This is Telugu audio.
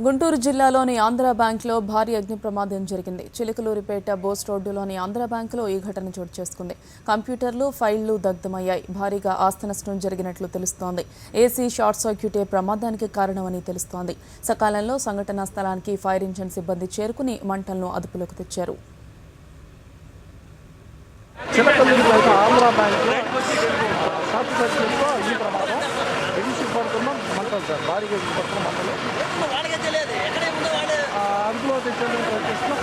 గుంటూరు జిల్లాలోని ఆంధ్ర బ్యాంక్లో భారీ అగ్ని ప్రమాదం జరిగింది. చిలుకలూరిపేట బోస్ రోడ్డులోని ఆంధ్ర బ్యాంకులో ఈ ఘటన చోటు చేసుకుంది. కంప్యూటర్లు, ఫైళ్లు దగ్ధమయ్యాయి. భారీగా ఆస్తి నష్టం జరిగినట్లు తెలుస్తోంది. ఏసీ షార్ట్ సర్క్యూటే ప్రమాదానికి కారణమని తెలుస్తోంది. సకాలంలో సంఘటనా స్థలానికి ఫైర్ ఇంజిన్ సిబ్బంది చేరుకుని మంటలను అదుపులోకి తెచ్చారు. అదుపులో తెచ్చేందుకు ప్రయత్నిస్తున్న